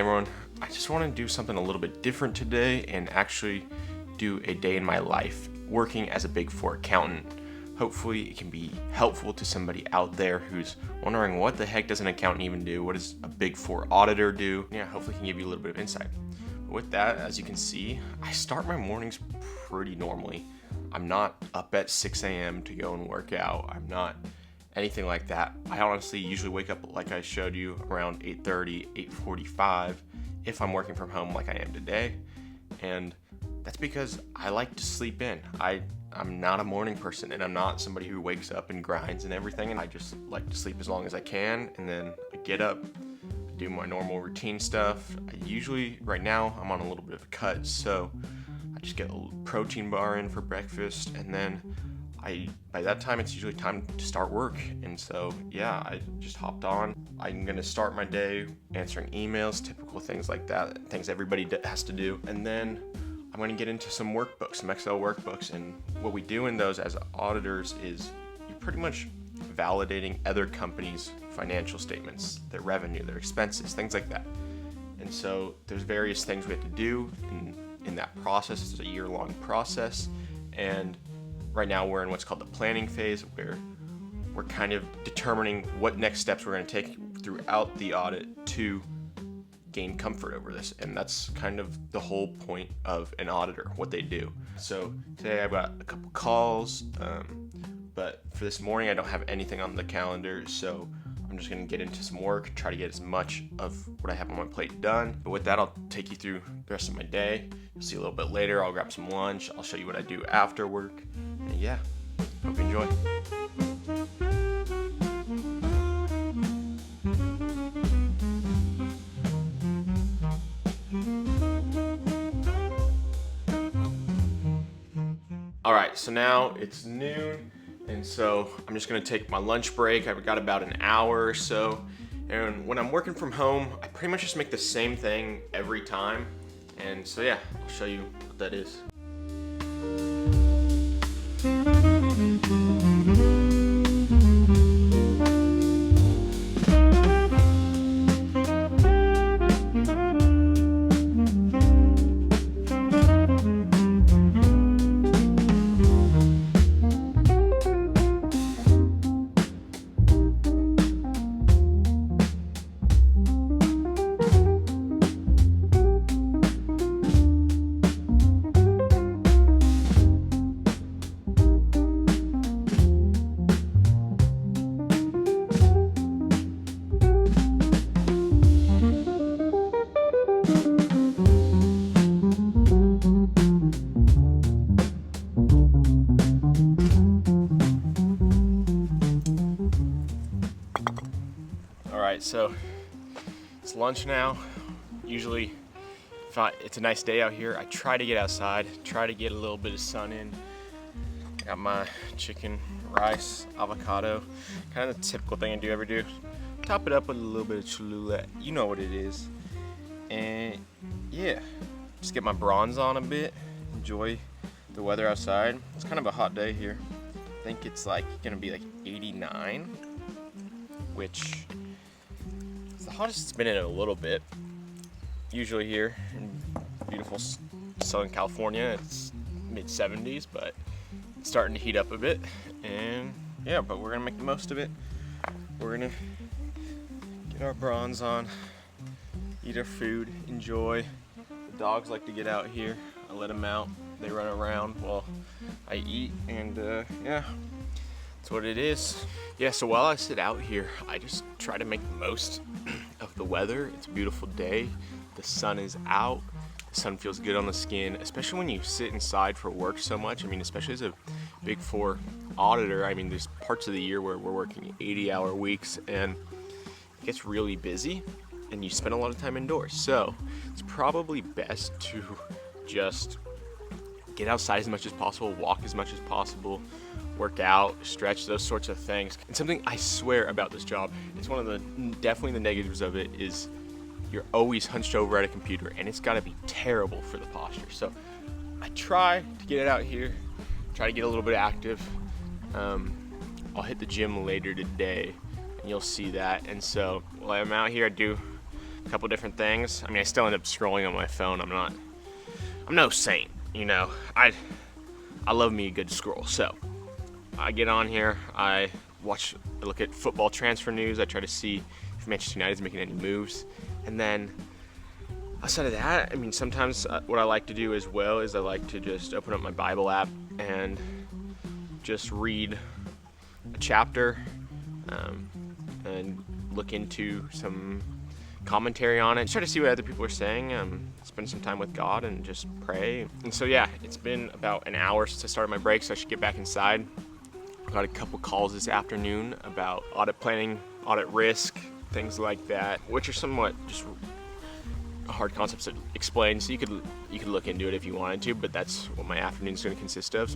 everyone. I just want to do something a little bit different today and actually do a day in my life working as a Big Four accountant. Hopefully it can be helpful to somebody out there who's wondering what the heck does an accountant even do? What does a Big Four auditor do? Yeah, hopefully it can give you a little bit of insight. But with that, as you can see, I start my mornings pretty normally. I'm not up at 6 a.m. to go and work out. I'm not anything like that. I honestly usually wake up, like I showed you, around 8:30, 8:45 if I'm working from home like I am today. And that's because I like to sleep in. I'm not a morning person, and I'm not somebody who wakes up and grinds and everything, and I just like to sleep as long as I can, and then I get up, do my normal routine stuff. I usually, right now, I'm on a little bit of a cut, so I just get a little protein bar in for breakfast, and then by that time, it's usually time to start work. And so, yeah, I just hopped on. I'm gonna start my day answering emails, typical things like that, things everybody has to do. And then I'm gonna get into some workbooks, some Excel workbooks. And what we do in those as auditors is you're pretty much validating other companies' financial statements, their revenue, their expenses, things like that. And so there's various things we have to do in that process. It's a year-long process. And right now we're in what's called the planning phase, where we're kind of determining what next steps we're going to take throughout the audit to gain comfort over this. And that's kind of the whole point of an auditor, what they do. So today I've got a couple calls, but for this morning I don't have anything on the calendar, so I'm just going to get into some work, try to get as much of what I have on my plate done. But with that, I'll take you through the rest of my day. You'll see a little bit later. I'll grab some lunch. I'll show you what I do after work. And yeah, hope you enjoy. All right, so now it's noon. And so I'm just gonna take my lunch break. I've got about an hour or so. And when I'm working from home, I pretty much just make the same thing every time. And so yeah, I'll show you what that is. So it's lunch now. Usually if it's a nice day out here, I try to get outside, try to get a little bit of sun in. Got my chicken, rice, avocado, kind of the typical thing I do every day. Top it up with a little bit of Cholula, you know what it is. And yeah, just get my bronze on a bit, enjoy the weather outside. It's kind of a hot day here. I think it's like gonna be like 89, which the hottest it's been in a little bit. Usually here in beautiful Southern California, it's mid-70s, but it's starting to heat up a bit. And yeah, but we're gonna make the most of it. We're gonna get our bronze on, eat our food, enjoy. The dogs like to get out here. I let them out. They run around while I eat, and yeah, that's what it is. Yeah, so while I sit out here, I just try to make the most of the weather. It's a beautiful day. The sun is out. The sun feels good on the skin, especially when you sit inside for work so much. I mean, especially as a Big Four auditor, I mean, there's parts of the year where we're working 80-hour weeks, and it gets really busy, and you spend a lot of time indoors. So it's probably best to just get outside as much as possible, walk as much as possible, work out, stretch, those sorts of things. And something I swear about this job, it's one of the, definitely the negatives of it, is you're always hunched over at a computer, and it's gotta be terrible for the posture. So I try to get it out here, try to get a little bit active. I'll hit the gym later today, and you'll see that. And so while I'm out here, I do a couple different things. I mean, I still end up scrolling on my phone. I'm no saint, you know. I love me a good scroll. So I get on here, I look at football transfer news. I try to see if Manchester United is making any moves, and then outside of that, I mean, sometimes what I like to do as well is I like to just open up my Bible app and just read a chapter and look into some commentary on it. Try to see what other people are saying. Spend some time with God and just pray. And so yeah, it's been about an hour since I started my break, so I should get back inside. I got a couple calls this afternoon about audit planning, audit risk, things like that, which are somewhat just hard concepts to explain, so you could look into it if you wanted to, but that's what my afternoon's going to consist of.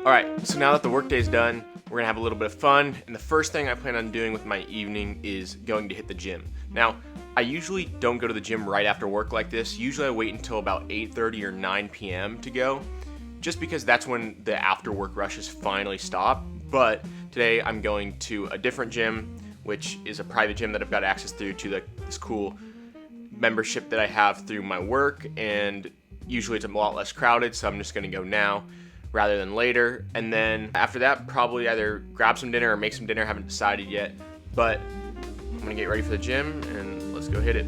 Alright, so now that the workday's done, we're gonna have a little bit of fun, and the first thing I plan on doing with my evening is going to hit the gym. Now, I usually don't go to the gym right after work like this. Usually I wait until about 8:30 or 9 p.m. to go, just because that's when the after work rushes finally stop. But today I'm going to a different gym, which is a private gym that I've got access through to this cool membership that I have through my work, and usually it's a lot less crowded, so I'm just gonna go now rather than later. And then after that, probably either grab some dinner or make some dinner. Haven't decided yet, but I'm gonna get ready for the gym and let's go hit it.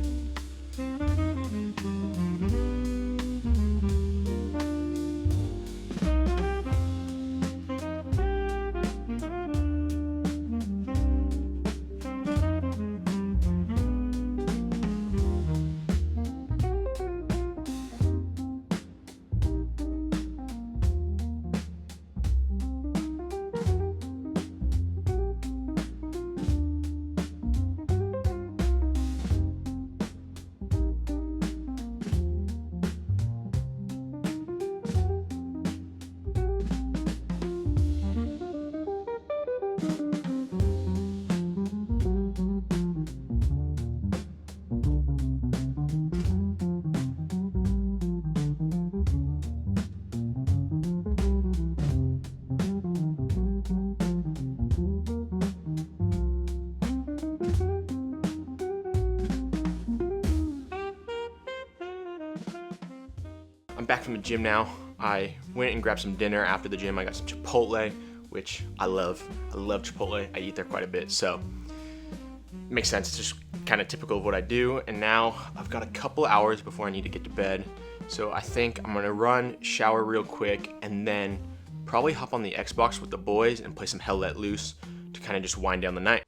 I'm back from the gym now. I went and grabbed some dinner after the gym. I got some Chipotle, which I love. I love Chipotle. I eat there quite a bit, so it makes sense. It's just kind of typical of what I do. And now I've got a couple hours before I need to get to bed. So I think I'm gonna run, shower real quick, and then probably hop on the Xbox with the boys and play some Hell Let Loose to kind of just wind down the night.